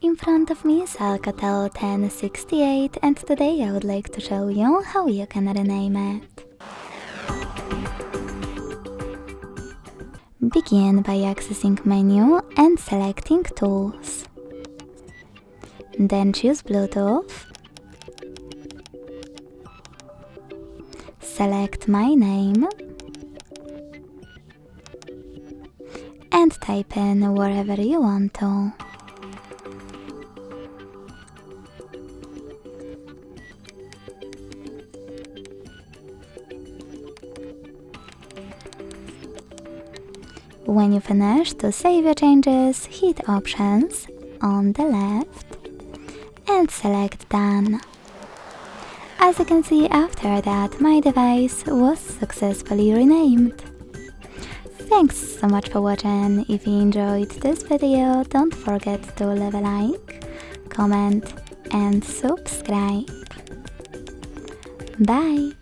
In front of me is ALCATEL 1068 and today I would like to show you how you can rename it. Begin by accessing menu and selecting Tools. Then choose Bluetooth. Select my name and type in wherever you want to. When you finish, to save your changes, hit Options on the left and select Done. As you can see, after that, my device was successfully renamed. Thanks so much for watching. If you enjoyed this video, don't forget to leave a like, comment and subscribe. Bye!